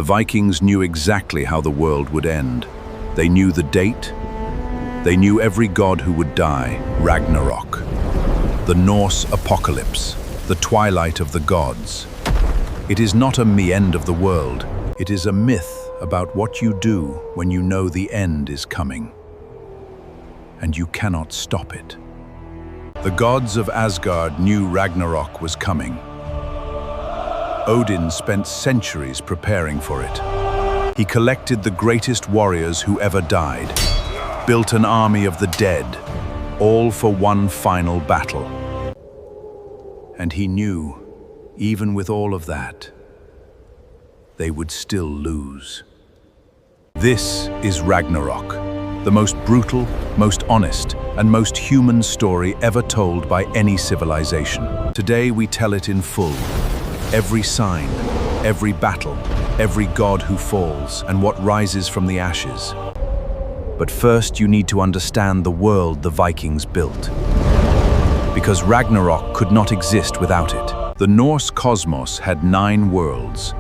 The Vikings knew exactly how the world would end. They knew the date. They knew every god who would die, Ragnarok. The Norse apocalypse, the twilight of the gods. It is not a end of the world. It is a myth about what you do when you know the end is coming. And you cannot stop it. The gods of Asgard knew Ragnarok was coming. Odin spent centuries preparing for it. He collected the greatest warriors who ever died, built an army of the dead, all for one final battle. And he knew, even with all of that, they would still lose. This is Ragnarok, the most brutal, most honest, and most human story ever told by any civilization. Today we tell it in full. Every sign, every battle, every god who falls, and what rises from the ashes. But first you need to understand the world the Vikings built. Because Ragnarok could not exist without it. The Norse cosmos had 9 worlds,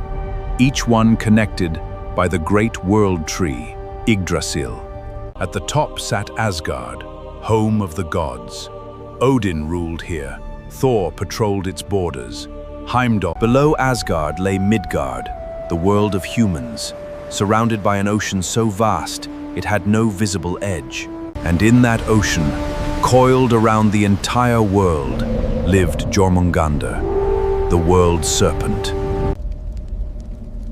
each one connected by the great world tree, Yggdrasil. At the top sat Asgard, home of the gods. Odin ruled here. Thor patrolled its borders. Heimdall. Below Asgard lay Midgard, the world of humans, surrounded by an ocean so vast it had no visible edge. And in that ocean, coiled around the entire world, lived Jormungandr, the world serpent.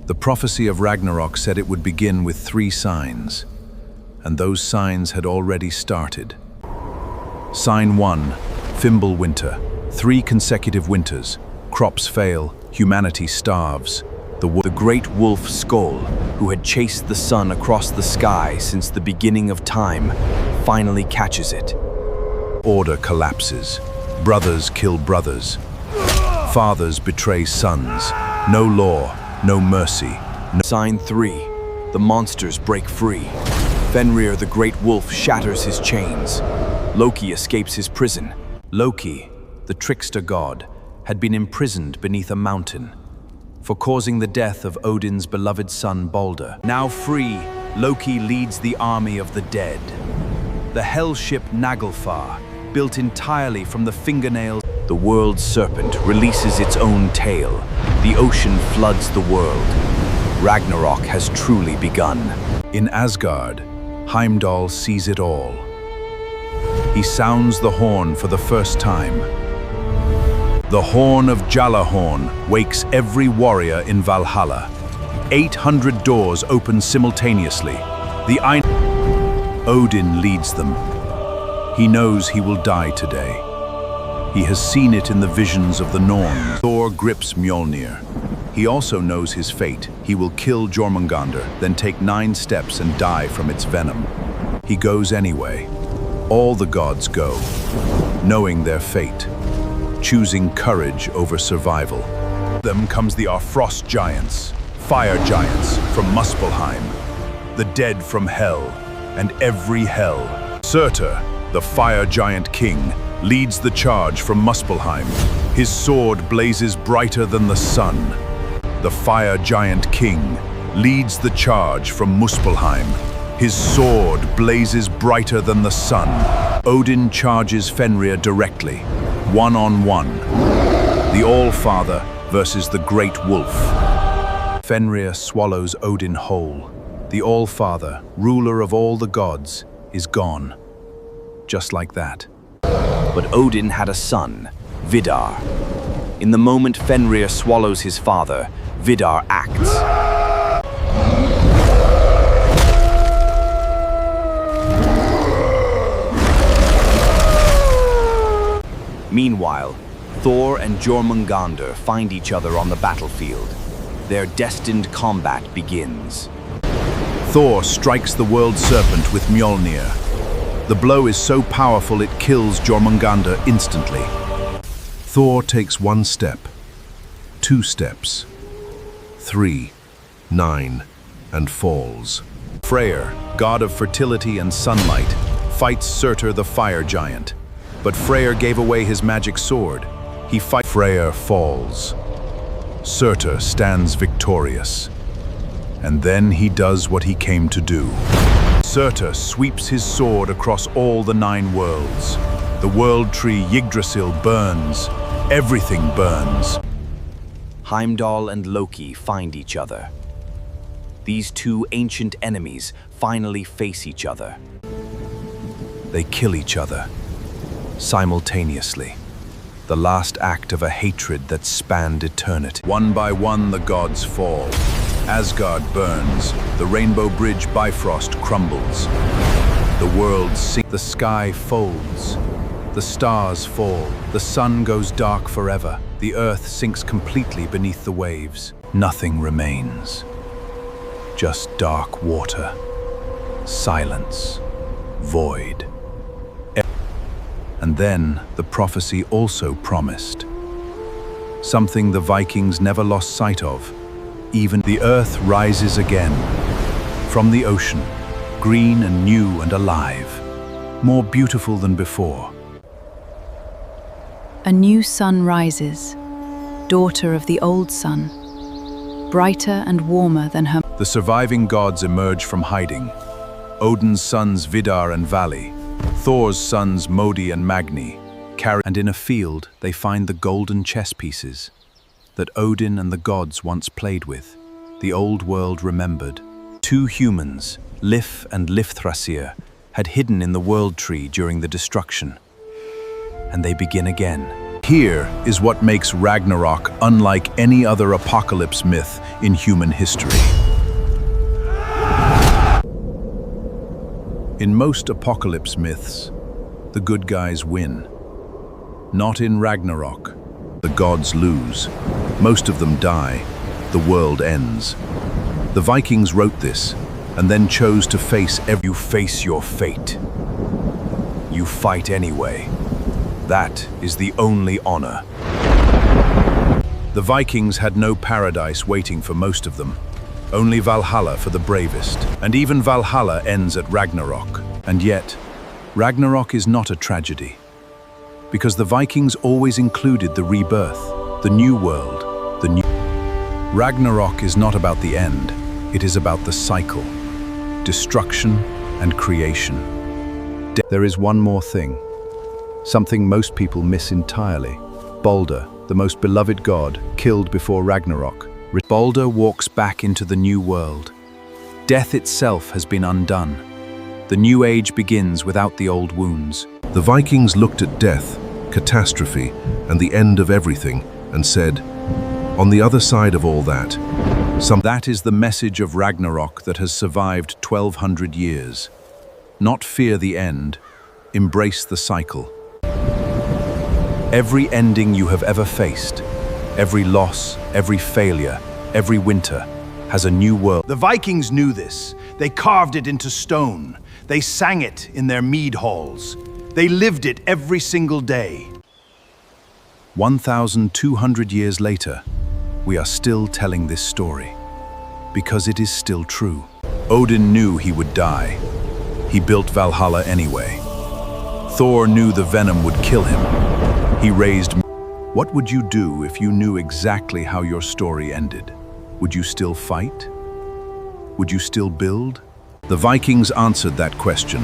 The prophecy of Ragnarok said it would begin with 3 signs, and those signs had already started. Sign 1, Fimbulwinter, 3 consecutive winters. Crops fail, humanity starves. The great wolf Skoll, who had chased the sun across the sky since the beginning of time, finally catches it. Order collapses. Brothers kill brothers. Fathers betray sons. No law, no mercy. Sign 3. The monsters break free. Fenrir the great wolf shatters his chains. Loki escapes his prison. Loki, the trickster god, had been imprisoned beneath a mountain for causing the death of Odin's beloved son Balder. Now free, Loki leads the army of the dead. The hell ship Naglfar, built entirely from the fingernails. The world serpent releases its own tail. The ocean floods the world. Ragnarok has truly begun. In Asgard, Heimdall sees it all. He sounds the horn for the first time. The horn of Jalahorn wakes every warrior in Valhalla. 800 doors open simultaneously. Odin leads them. He knows he will die today. He has seen it in the visions of the Norns. Thor grips Mjolnir. He also knows his fate. He will kill Jormungandr, then take 9 steps and die from its venom. He goes anyway. All the gods go, knowing their fate, choosing courage over survival. Them comes the Frost giants, fire giants from Muspelheim, the dead from hell, and every hell. Surtur, the fire giant king, leads the charge from Muspelheim. His sword blazes brighter than the sun. The fire giant king leads the charge from Muspelheim. His sword blazes brighter than the sun. Odin charges Fenrir directly, one-on-one. The All-Father versus the Great Wolf. Fenrir swallows Odin whole. The All-Father, ruler of all the gods, is gone. Just like that. But Odin had a son, Vidar. In the moment Fenrir swallows his father, Vidar acts. Meanwhile, Thor and Jormungandr find each other on the battlefield. Their destined combat begins. Thor strikes the world serpent with Mjolnir. The blow is so powerful it kills Jormungandr instantly. Thor takes 1 step, 2 steps, 3, 9, and falls. Freyr, god of fertility and sunlight, fights Surtur the fire giant. But Freyr gave away his magic sword. He fights. Freyr falls. Surtur stands victorious. And then he does what he came to do. Surtur sweeps his sword across all the 9 worlds. The world tree Yggdrasil burns. Everything burns. Heimdall and Loki find each other. These 2 ancient enemies finally face each other. They kill each other, simultaneously. The last act of a hatred that spanned eternity. One by one, the gods fall. Asgard burns. The rainbow bridge Bifrost crumbles. The world sinks. The sky folds. The stars fall. The sun goes dark forever. The earth sinks completely beneath the waves. Nothing remains. Just dark water. Silence. Void. And then the prophecy also promised. Something the Vikings never lost sight of. Even the earth rises again. From the ocean, green and new and alive. More beautiful than before. A new sun rises, daughter of the old sun, brighter and warmer than her. The surviving gods emerge from hiding. Odin's sons Vidar and Vali, Thor's sons Modi and Magni, and in a field they find the golden chess pieces that Odin and the gods once played with, the old world remembered. 2 humans, Lif and Lifthrasir, had hidden in the world tree during the destruction. And they begin again. Here is what makes Ragnarok unlike any other apocalypse myth in human history. In most apocalypse myths, the good guys win. Not in Ragnarok. The gods lose. Most of them die. The world ends. The Vikings wrote this and then chose to face You face your fate. You fight anyway. That is the only honor. The Vikings had no paradise waiting for most of them. Only Valhalla for the bravest. And even Valhalla ends at Ragnarok. And yet, Ragnarok is not a tragedy. Because the Vikings always included the rebirth, the new world, the new... Ragnarok is not about the end, it is about the cycle, destruction and creation. There is one more thing, something most people miss entirely. Balder, the most beloved god, killed before Ragnarok. Balder walks back into the new world. Death itself has been undone. The new age begins without the old wounds. The Vikings looked at death, catastrophe, and the end of everything, and said, on the other side of all that, That is the message of Ragnarok that has survived 1200 years. Not fear the end, embrace the cycle. Every ending you have ever faced, every loss, every failure, every winter, has a new world. The Vikings knew this. They carved it into stone. They sang it in their mead halls. They lived it every single day. 1,200 years later, we are still telling this story, because it is still true. Odin knew he would die. He built Valhalla anyway. Thor knew the venom would kill him. He raised... What would you do if you knew exactly how your story ended? Would you still fight? Would you still build? The Vikings answered that question.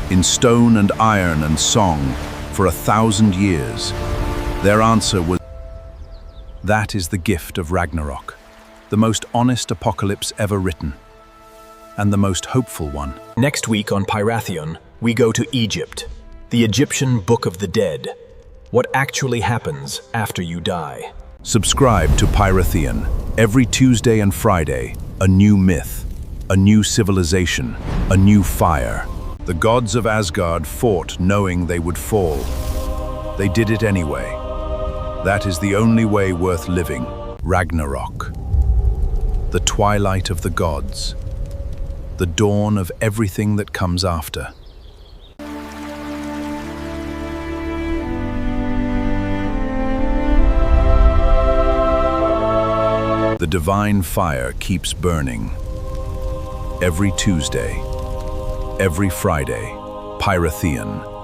In stone and iron and song, for 1,000 years, their answer was... That is the gift of Ragnarok, the most honest apocalypse ever written, and the most hopeful one. Next week on Pyrathion, we go to Egypt, the Egyptian Book of the Dead. What actually happens after you die. Subscribe to Pyrathion. Every Tuesday and Friday, a new myth, a new civilization, a new fire. The gods of Asgard fought knowing they would fall. They did it anyway. That is the only way worth living. Ragnarok. The twilight of the gods. The dawn of everything that comes after. The divine fire keeps burning. Every Tuesday, every Friday, Pyrathion.